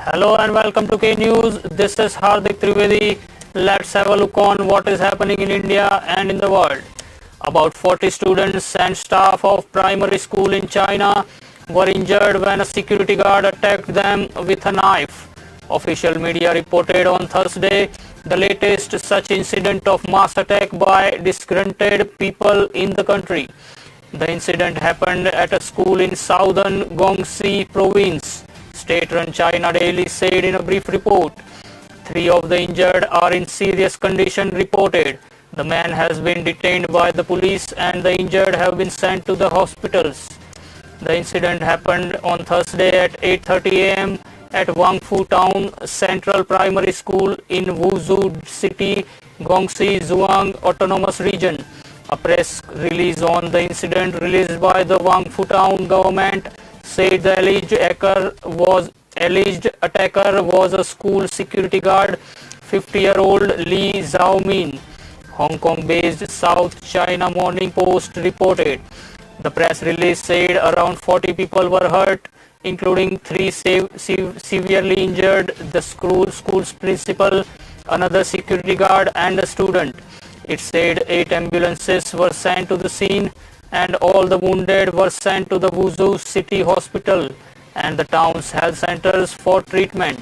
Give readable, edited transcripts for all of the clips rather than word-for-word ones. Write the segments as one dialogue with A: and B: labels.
A: Hello and welcome to K News. This is Hardik Trivedi. Let's have a look on what is happening in India and in the world. About 40 students and staff of primary school in China were injured when a security guard attacked them with a knife. Official media reported on Thursday the latest such incident of mass attack by disgruntled people in the country. The incident happened at a school in southern Guangxi province, state-run China Daily said in a brief report. 3 of the injured are in serious condition reported. The man has been detained by the police and the injured have been sent to the hospitals. The incident happened on Thursday at 8:30 am at Wangfu Town Central Primary School in Wuzhou City, Guangxi Zhuang Autonomous Region. A press release on the incident released by the Wangfu Town government said the alleged attacker was a school security guard, 50-year-old Li Zhaomin. Hong Kong-based South China Morning Post reported. The press release said around 40 people were hurt, including 3 severely injured, the school's principal, another security guard and a student. It said 8 ambulances were sent to the scene and all the wounded were sent to the Wuzhou City Hospital and the town's health centers for treatment.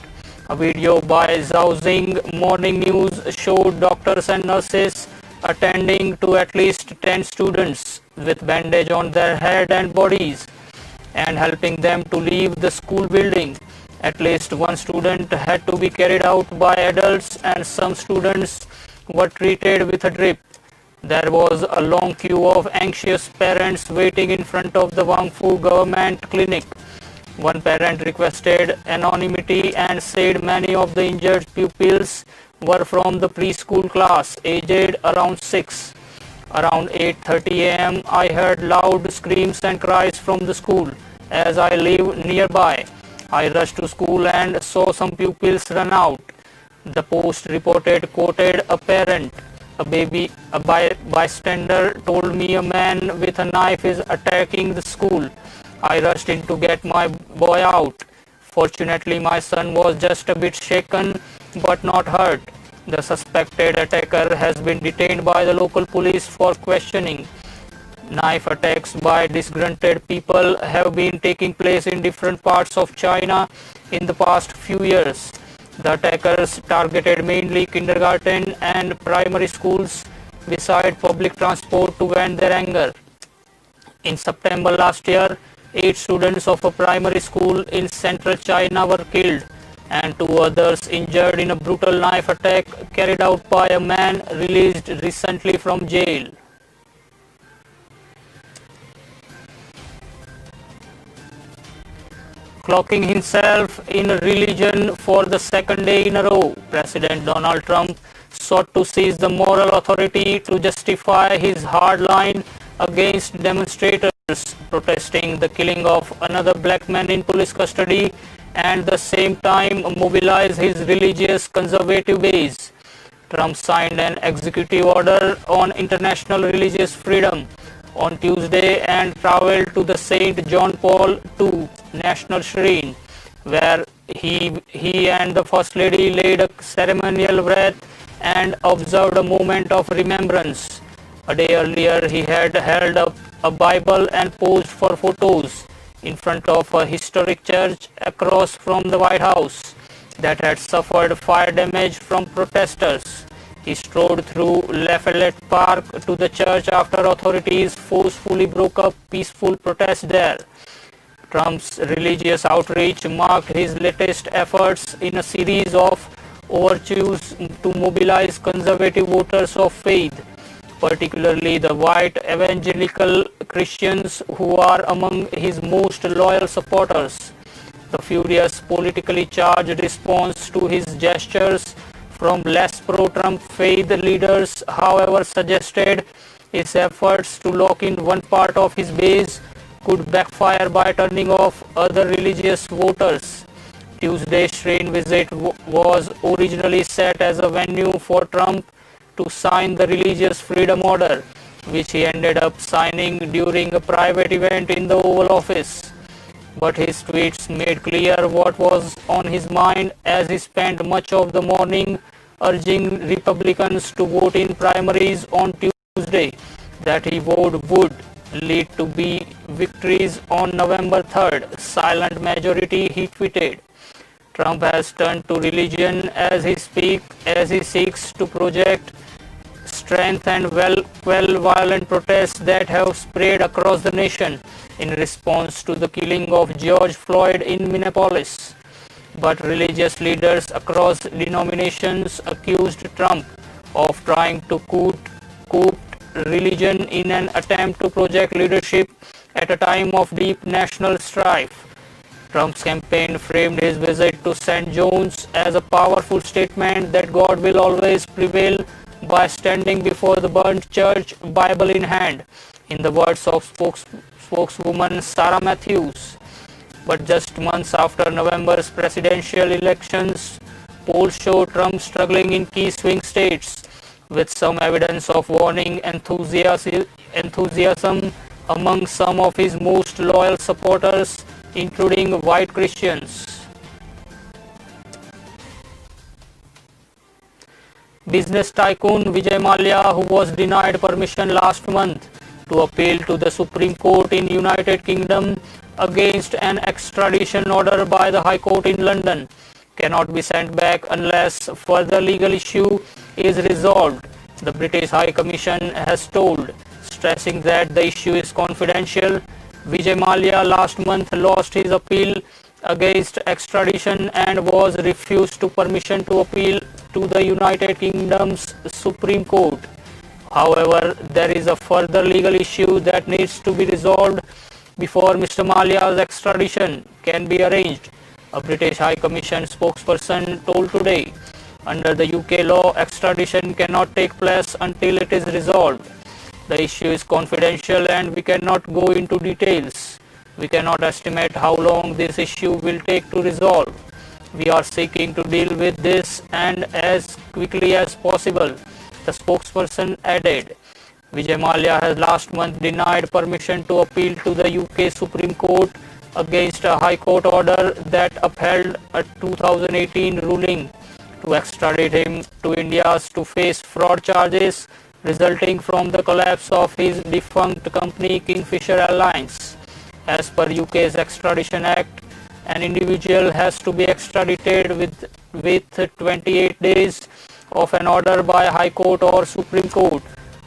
A: A video by Zhaozing Morning News showed doctors and nurses attending to at least 10 students with bandage on their head and bodies and helping them to leave the school building. At least one student had to be carried out by adults and some students were treated with a drip. There was a long queue of anxious parents waiting in front of the Wangfu government clinic. One parent requested anonymity and said many of the injured pupils were from the preschool class, aged around 6. Around 8:30 am, I heard loud screams and cries from the school as I live nearby. I rushed to school and saw some pupils run out. The Post reported quoted a parent. A bystander told me a man with a knife is attacking the school. I rushed in to get my boy out. Fortunately, my son was just a bit shaken but not hurt. The suspected attacker has been detained by the local police for questioning. Knife attacks by disgruntled people have been taking place in different parts of China in the past few years. The attackers targeted mainly kindergarten and primary schools beside public transport to vent their anger. In September last year, 8 students of a primary school in central China were killed and 2 others injured in a brutal knife attack carried out by a man released recently from jail. Clocking himself in religion for the second day in a row, President Donald Trump sought to seize the moral authority to justify his hard line against demonstrators protesting the killing of another black man in police custody and at the same time mobilize his religious conservative base. Trump signed an executive order on international religious freedom on Tuesday and traveled to the St. John Paul II National Shrine, where he and the First Lady laid a ceremonial wreath and observed a moment of remembrance. A day earlier, he had held up a Bible and posed for photos in front of a historic church across from the White House that had suffered fire damage from protesters. He strode through Lafayette Park to the church after authorities forcefully broke up peaceful protests there. Trump's religious outreach marked his latest efforts in a series of overtures to mobilize conservative voters of faith, particularly the white evangelical Christians who are among his most loyal supporters. The furious, politically charged response to his gestures from less pro-Trump faith leaders, however, suggested his efforts to lock in one part of his base could backfire by turning off other religious voters. Tuesday's shrine visit was originally set as a venue for Trump to sign the Religious Freedom Order, which he ended up signing during a private event in the Oval Office. but his tweets made clear what was on his mind as he spent much of the morning urging Republicans to vote in primaries on Tuesday that he vowed would lead to be victories on November 3rd. Silent majority, he tweeted. Trump has turned to religion as he seeks to project strength and quell violent protests that have spread across the nation in response to the killing of George Floyd in Minneapolis. But religious leaders across denominations accused Trump of trying to coup religion in an attempt to project leadership at a time of deep national strife. Trump's campaign framed his visit to St. John's as a powerful statement that God will always prevail by standing before the burnt church, Bible in hand, in the words of spokeswoman Sarah Matthews. But just months after November's presidential elections, polls show Trump struggling in key swing states, with some evidence of waning enthusiasm among some of his most loyal supporters, including white Christians. Business tycoon Vijay Mallya, who was denied permission last month to appeal to the Supreme Court in United Kingdom against an extradition order by the High Court in London, cannot be sent back unless further legal issue is resolved, the British High Commission has told, stressing that the issue is confidential. Vijay Mallya last month lost his appeal against extradition and was refused permission to appeal to the United Kingdom's Supreme Court. However, there is a further legal issue that needs to be resolved before Mr. Mallya's extradition can be arranged, a British High Commission spokesperson told today. Under the UK law, extradition cannot take place until it is resolved. The issue is confidential and we cannot go into details. We cannot estimate how long this issue will take to resolve. We are seeking to deal with this and as quickly as possible, the spokesperson added. Vijay Mallya has last month denied permission to appeal to the UK Supreme Court against a High Court order that upheld a 2018 ruling to extradite him to India to face fraud charges resulting from the collapse of his defunct company Kingfisher Airlines. As per UK's Extradition Act, an individual has to be extradited with 28 days of an order by High Court or Supreme Court.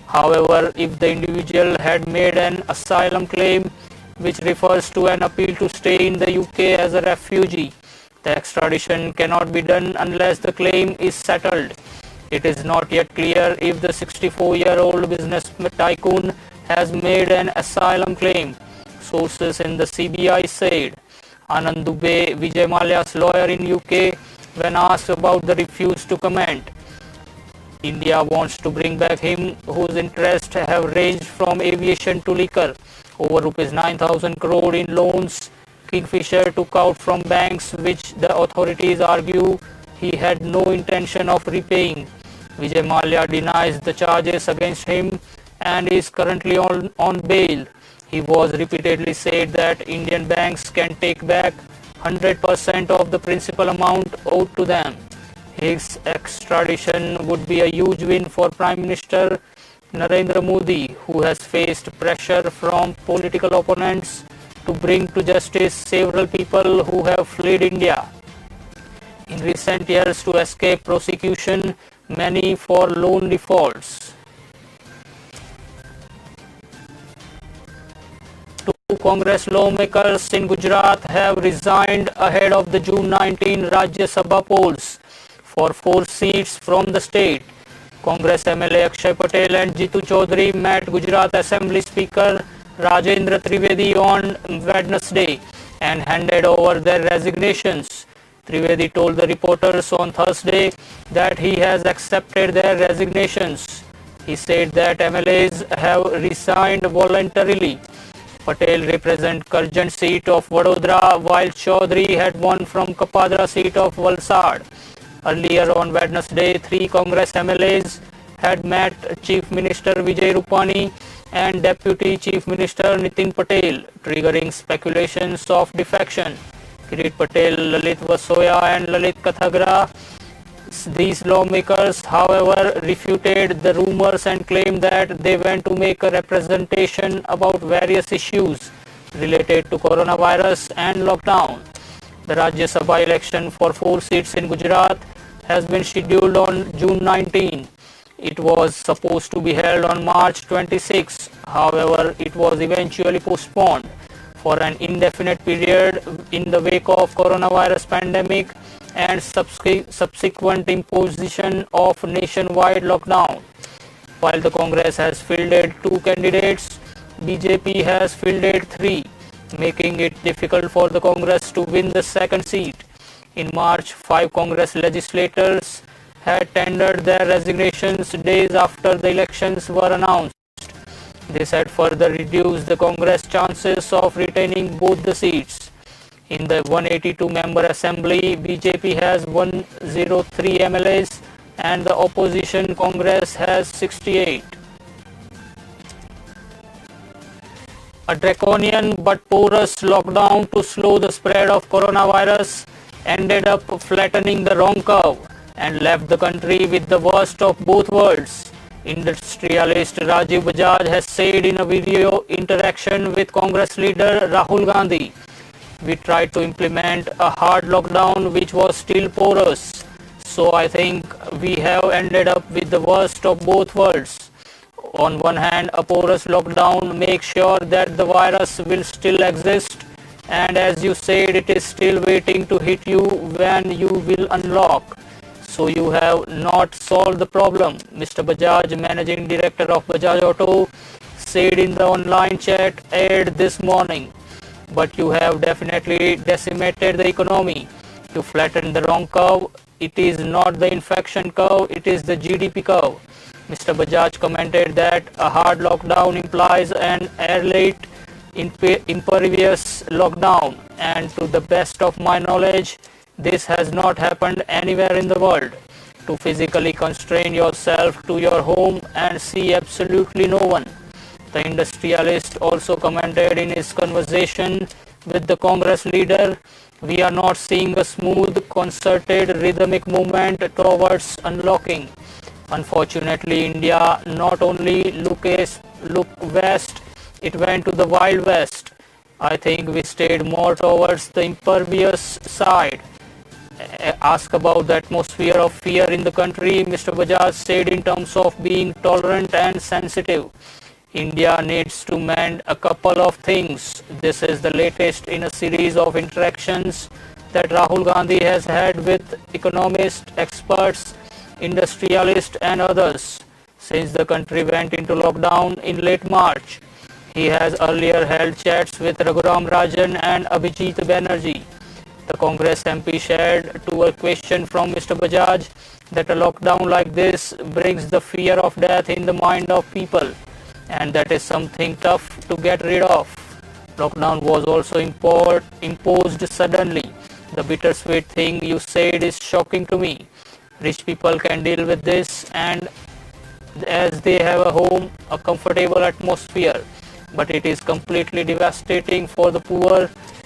A: However, if the individual had made an asylum claim, which refers to an appeal to stay in the UK as a refugee, the extradition cannot be done unless the claim is settled. It is not yet clear if the 64-year-old business tycoon has made an asylum claim, sources in the CBI said. Anand Dubey, Vijay Mallya's lawyer in UK, when asked about the refuse to comment. India wants to bring back him whose interests have ranged from aviation to liquor. Over rupees 9,000 crore in loans Kingfisher took out from banks, which the authorities argue he had no intention of repaying. Vijay Mallya denies the charges against him and is currently on bail. He was repeatedly said that Indian banks can take back 100% of the principal amount owed to them. His extradition would be a huge win for Prime Minister Narendra Modi, who has faced pressure from political opponents to bring to justice several people who have fled India in recent years to escape prosecution, many for loan defaults. Two Congress lawmakers in Gujarat have resigned ahead of the June 19 Rajya Sabha polls for 4 seats from the state. Congress MLA Akshay Patel and Jitu Chaudhary met Gujarat Assembly Speaker Rajendra Trivedi on Wednesday and handed over their resignations. Trivedi told the reporters on Thursday that he has accepted their resignations. He said that MLAs have resigned voluntarily. Patel represents Karjan seat of Vadodara, while Chaudhary had won from Kapadra seat of Valsad. Earlier on Wednesday, 3 Congress MLAs had met Chief Minister Vijay Rupani and Deputy Chief Minister Nitin Patel, triggering speculations of defection. Kirit Patel, Lalit Vasoya and Lalit Kathagra. These lawmakers, however, refuted the rumors and claimed that they went to make a representation about various issues related to coronavirus and lockdown. The Rajya Sabha election for 4 seats in Gujarat has been scheduled on June 19. It was supposed to be held on March 26. However, it was eventually postponed for an indefinite period in the wake of coronavirus pandemic and subsequent imposition of nationwide lockdown. While the Congress has fielded 2 candidates, BJP has fielded 3, making it difficult for the Congress to win the second seat. In March, 5 Congress legislators had tendered their resignations days after the elections were announced. This had further reduced the Congress' chances of retaining both the seats. In the 182-member assembly, BJP has 103 MLAs and the opposition Congress has 68. A draconian but porous lockdown to slow the spread of coronavirus ended up flattening the wrong curve and left the country with the worst of both worlds. Industrialist Rajiv Bajaj has said in a video interaction with Congress leader Rahul Gandhi, "We tried to implement a hard lockdown which was still porous. So I think we have ended up with the worst of both worlds. On one hand, a porous lockdown makes sure that the virus will still exist, and as you said, it is still waiting to hit you when you will unlock. So you have not solved the problem," Mr. Bajaj, managing director of Bajaj Auto, said in the online chat aired this morning. "But you have definitely decimated the economy. You flattened the wrong curve. It is not the infection curve, it is the GDP curve." Mr. Bajaj commented that a hard lockdown implies an airlight, impervious lockdown, and to the best of my knowledge, this has not happened anywhere in the world. To physically constrain yourself to your home and see absolutely no one. The industrialist also commented in his conversation with the Congress leader, "We are not seeing a smooth, concerted, rhythmic movement towards unlocking. Unfortunately, India not only looked west, it went to the Wild West. I think we stayed more towards the impervious side." Asked about the atmosphere of fear in the country, Mr. Bajaj said in terms of being tolerant and sensitive, "India needs to mend a couple of things. This is the latest in a series of interactions that Rahul Gandhi has had with economists, experts, industrialists and others since the country went into lockdown in late March. He has earlier held chats with Raghuram Rajan and Abhijit Banerjee." The Congress MP shared to a question from Mr. Bajaj that a lockdown like this brings the fear of death in the mind of people, and that is something tough to get rid of. Lockdown was also imposed suddenly. The bittersweet thing you said is shocking to me. Rich people can deal with this and as they have a home, a comfortable atmosphere, but it is completely devastating for the poor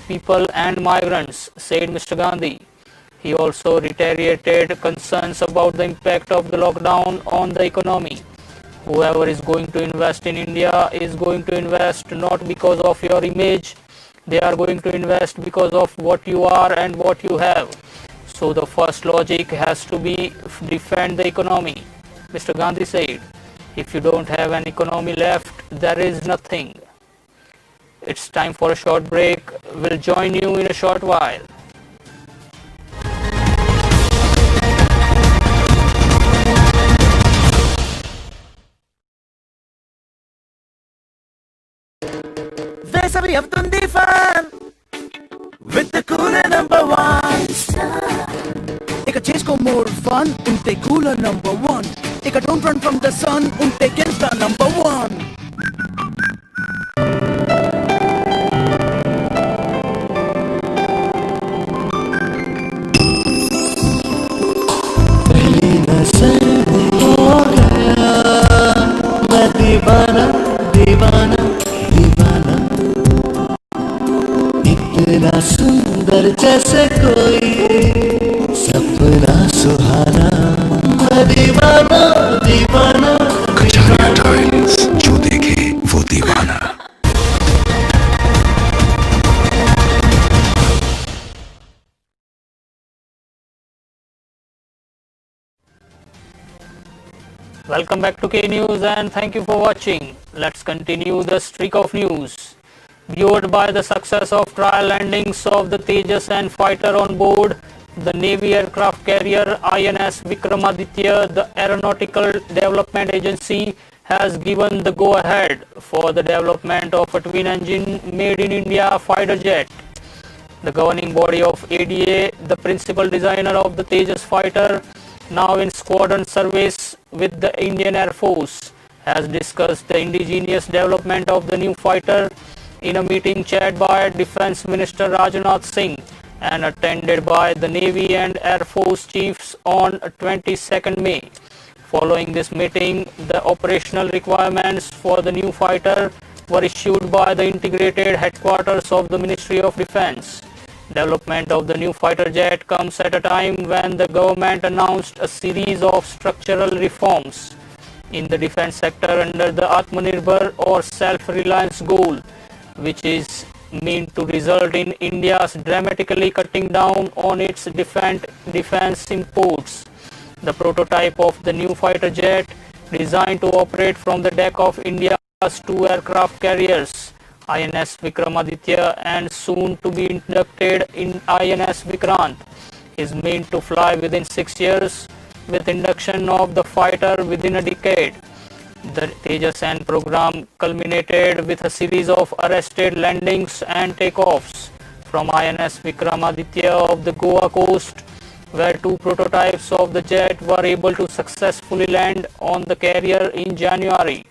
A: people and migrants, said Mr. Gandhi. He also reiterated concerns about the impact of the lockdown on the economy. Whoever is going to invest in India is going to invest not because of your image, they are going to invest because of what you are and what you have. So the first logic has to be defend the economy, Mr. Gandhi said. If you don't have an economy left, there is nothing. It's time for a short break. We'll join you in a short while.
B: వేసవి అవుతుంది fun with the cooler number one. ఇక చేసుకో more fun ఉంటే cooler number one. ఇక don't run from the sun ఉంటే Kenstar number one. दीवाना दीवाना इतना सुंदर जैसे कोई सपना सुहाना दीवाना दीवाना
C: कचारिया टाइल्स, जो देखे वो दीवाना।
A: Welcome back to K News and thank you for watching. Let's continue the streak of news. Buoyed by the success of trial landings of the Tejas and fighter on board the Navy aircraft carrier INS Vikramaditya, the Aeronautical Development Agency has given the go-ahead for the development of a twin-engine made in India fighter jet. The governing body of ADA, the principal designer of the Tejas fighter, now in squadron service with the Indian Air Force, has discussed the indigenous development of the new fighter in a meeting chaired by Defence Minister Rajnath Singh and attended by the Navy and Air Force chiefs on 22nd May. Following this meeting, the operational requirements for the new fighter were issued by the integrated headquarters of the Ministry of Defence. Development of the new fighter jet comes at a time when the government announced a series of structural reforms in the defence sector under the Atmanirbhar or self-reliance goal, which is meant to result in India's dramatically cutting down on its defence imports. The prototype of the new fighter jet, designed to operate from the deck of India's two aircraft carriers, INS Vikramaditya and soon to be inducted in INS Vikrant, is meant to fly within 6 years, with induction of the fighter within a decade. The Tejas program culminated with a series of arrested landings and takeoffs from INS Vikramaditya of the Goa coast, where two prototypes of the jet were able to successfully land on the carrier in January.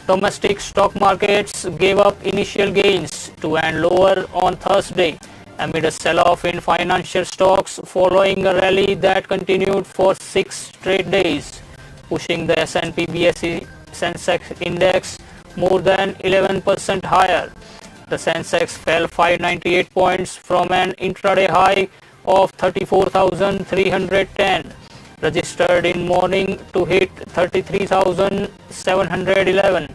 A: Domestic stock markets gave up initial gains to end lower on Thursday amid a sell-off in financial stocks following a rally that continued for 6 straight days, pushing the S&P BSE Sensex index more than 11% higher. The Sensex fell 598 points from an intraday high of 34,310, registered in morning to hit 33,711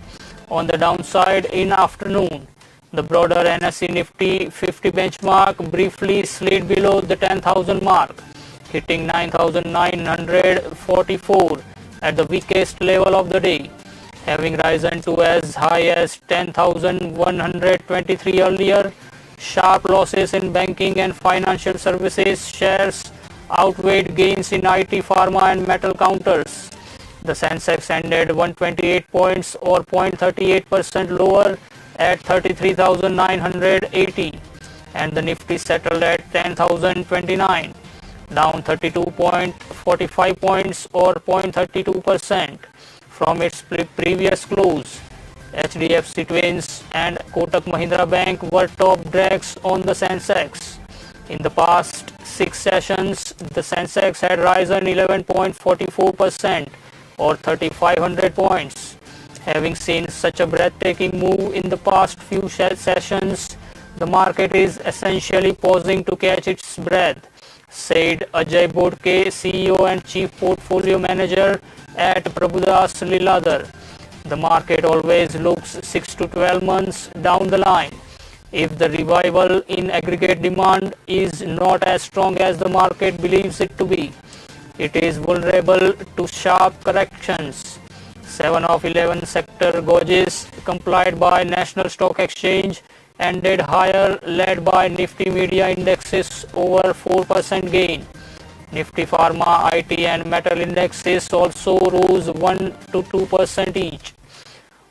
A: on the downside in afternoon. The broader NSE Nifty 50 benchmark briefly slid below the 10,000 mark, hitting 9,944 at the weakest level of the day, having risen to as high as 10,123 earlier. Sharp losses in banking and financial services shares outweighed gains in IT, pharma and metal counters. The Sensex ended 128 points or 0.38% lower at 33,980 and the Nifty settled at 10,029, down 32.45 points or 0.32% from its previous close. HDFC Twins and Kotak Mahindra Bank were top drags on the Sensex. In the past 6 sessions, the Sensex had risen 11.44% or 3,500 points. Having seen such a breathtaking move in the past few sessions, the market is essentially pausing to catch its breath, said Ajay Bodke, CEO and Chief Portfolio Manager at Prabhudas Lilladher. The market always looks 6 to 12 months down the line. If the revival in aggregate demand is not as strong as the market believes it to be, it is vulnerable to sharp corrections. 7 of 11 sector gauges complied by National Stock Exchange ended higher, led by Nifty Media indexes over 4% gain. Nifty Pharma, IT and Metal indexes also rose 1 to 2% each.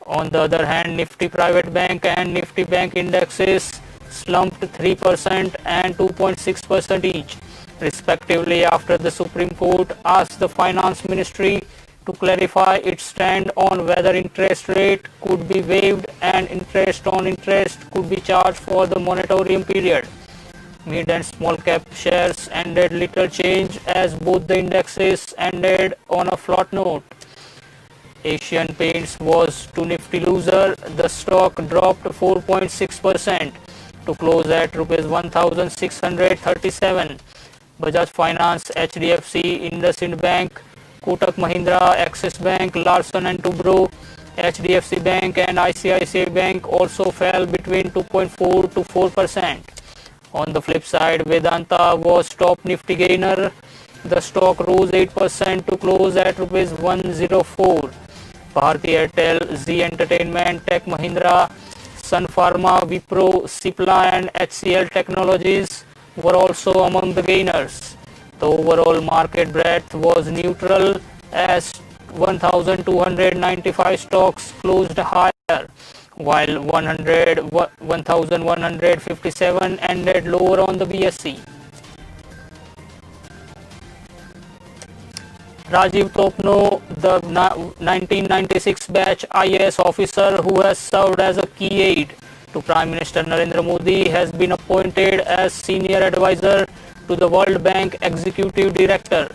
A: On the other hand, Nifty Private Bank and Nifty Bank indexes slumped 3% and 2.6% each, respectively, after the Supreme Court asked the Finance Ministry to clarify its stand on whether interest rate could be waived and interest on interest could be charged for the moratorium period. Mid and small cap shares ended little change as both the indexes ended on a flat note. Asian Paints was to Nifty loser. The stock dropped 4.6% to close at rupees 1637. Bajaj Finance, HDFC, IndusInd Bank, Kotak Mahindra, Axis Bank, Larsen and Toubro, HDFC Bank and ICICI Bank also fell between 2.4 to 4%. On the flip side, Vedanta was top Nifty gainer. The stock rose 8% to close at rupees 104. Bharti Airtel, Z Entertainment, Tech Mahindra, Sun Pharma, Wipro, Cipla and HCL Technologies were also among the gainers. The overall market breadth was neutral as 1,295 stocks closed higher, while 1,157 ended lower on the BSE. Rajiv Topno, the 1996 batch IAS officer who has served as a key aide to Prime Minister Narendra Modi, has been appointed as senior advisor to the World Bank Executive Director.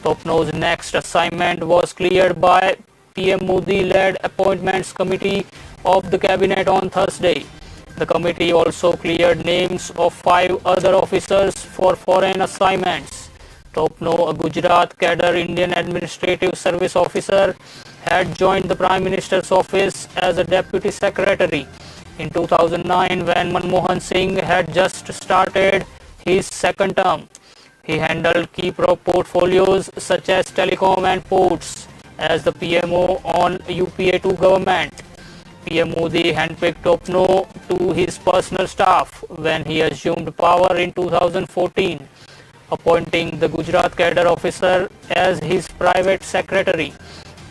A: Topno's next assignment was cleared by PM Modi-led Appointments Committee of the Cabinet on Thursday. The committee also cleared names of 5 other officers for foreign assignments. Topno, a Gujarat cadre Indian Administrative Service officer, had joined the Prime Minister's office as a Deputy Secretary in 2009 when Manmohan Singh had just started his second term. He handled key portfolios such as telecom and ports as the PMO on UPA2 government. PM Modi handpicked Topno to his personal staff when he assumed power in 2014, appointing the Gujarat cadre officer as his private secretary.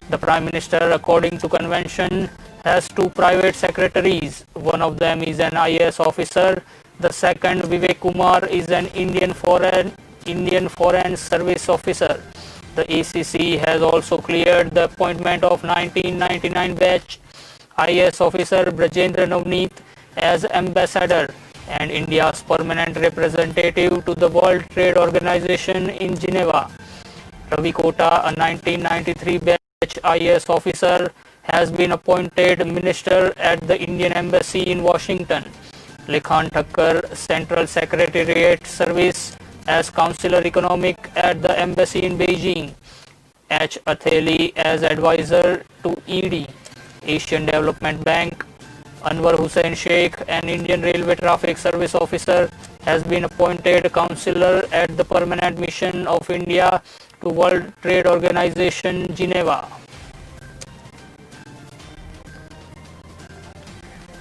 A: The Prime Minister, according to convention, has 2 private secretaries. One of them is an IAS officer. The second, Vivek Kumar, is an Indian Foreign Service officer. The ACC has also cleared the appointment of 1999 batch IAS officer Brajendra Navneet as ambassador and India's permanent representative to the World Trade Organization in Geneva. Ravi Kota, a 1993 batch IAS officer, has been appointed minister at the Indian Embassy in Washington. Lekhan Thakkar, Central Secretariat Service, as Counselor Economic at the Embassy in Beijing. H. Atheli as advisor to ED. Asian Development Bank, Anwar Hussain Sheikh, an Indian Railway Traffic Service officer, has been appointed counselor at the Permanent Mission of India to World Trade Organization, Geneva.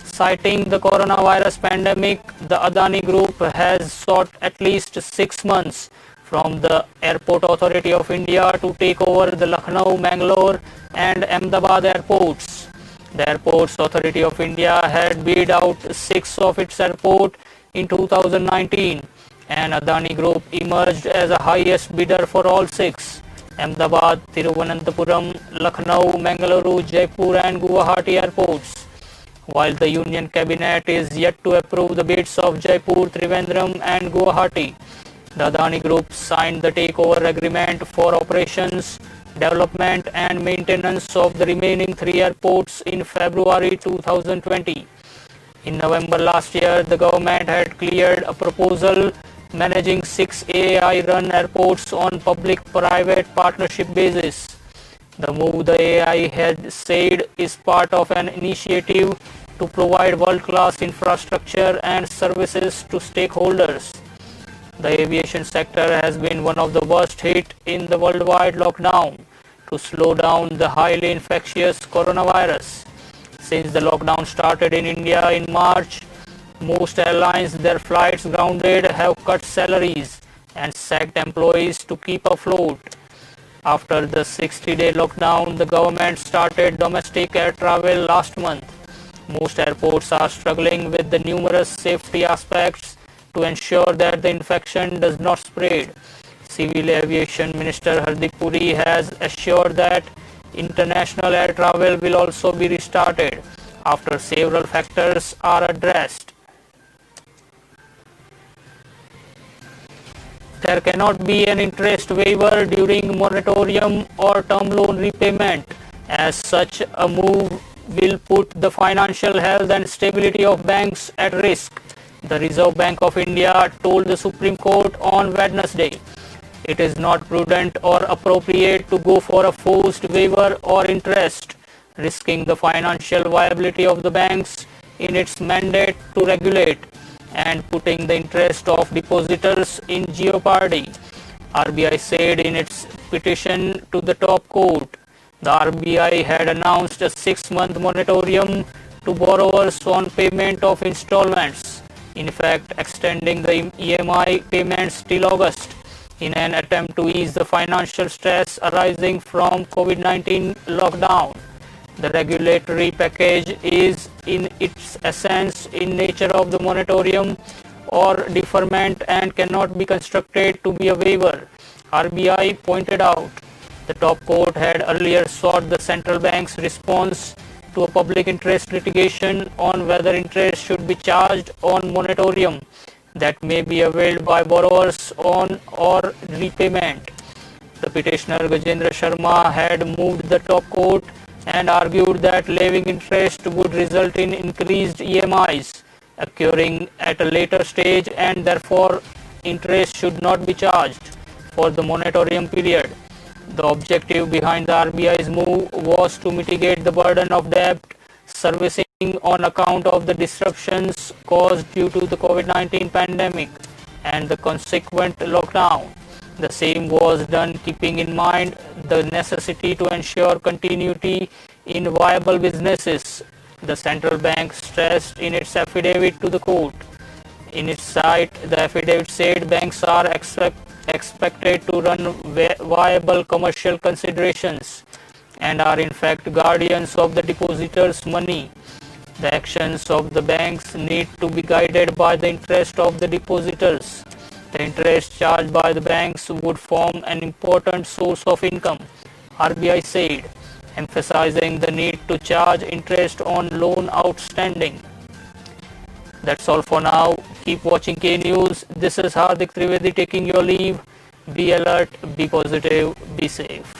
A: Citing the coronavirus pandemic, the Adani Group has sought at least 6 months from the Airport Authority of India to take over the Lucknow, Mangalore and Ahmedabad airports. The Airports Authority of India had bid out 6 of its airports in 2019 and Adani Group emerged as the highest bidder for all 6. Ahmedabad, Thiruvananthapuram, Lucknow, Mangaluru, Jaipur and Guwahati airports. While the Union Cabinet is yet to approve the bids of Jaipur, Trivandrum and Guwahati, the Adani Group signed the takeover agreement for operations, development and maintenance of the remaining 3 airports in February 2020. In November last year, the government had cleared a proposal managing 6 AAI-run airports on public-private partnership basis. The move, the AAI had said, is part of an initiative to provide world-class infrastructure and services to stakeholders. The aviation sector has been one of the worst hit in the worldwide lockdown to slow down the highly infectious coronavirus. Since the lockdown started in India in March, most airlines, their flights grounded, have cut salaries and sacked employees to keep afloat. After the 60-day lockdown, the government started domestic air travel last month. Most airports are struggling with the numerous safety aspects to ensure that the infection does not spread. Civil Aviation Minister Hardeep Puri has assured that international air travel will also be restarted after several factors are addressed. There cannot be an interest waiver during moratorium or term loan repayment. as such a move will put the financial health and stability of banks at risk, the Reserve Bank of India told the Supreme Court on Wednesday. It is not prudent or appropriate to go for a forced waiver or interest, risking the financial viability of the banks in its mandate to regulate and putting the interest of depositors in jeopardy, RBI said in its petition to the top court. The RBI had announced a 6-month moratorium to borrowers on payment of installments, in fact extending the EMI payments till August in an attempt to ease the financial stress arising from COVID-19 lockdown. The regulatory package is in its essence in nature of the moratorium or deferment and cannot be constructed to be a waiver, RBI pointed out. The top court had earlier sought the central bank's response to a public interest litigation on whether interest should be charged on moratorium that may be availed by borrowers on or repayment. The petitioner Gajendra Sharma had moved the top court and argued that levying interest would result in increased EMIs occurring at a later stage and therefore interest should not be charged for the moratorium period. The objective behind the RBI's move was to mitigate the burden of debt servicing on account of the disruptions caused due to the COVID-19 pandemic and the consequent lockdown. The same was done keeping in mind the necessity to ensure continuity in viable businesses, the central bank stressed in its affidavit to the court. In its site, the affidavit said banks are expected to run viable commercial considerations and are in fact guardians of the depositors' money. The actions of the banks need to be guided by the interest of the depositors. The interest charged by the banks would form an important source of income, RBI said, emphasizing the need to charge interest on loan outstanding. That's all for now. Keep watching K News. This is Hardik Trivedi taking your leave. Be alert, be positive, be safe.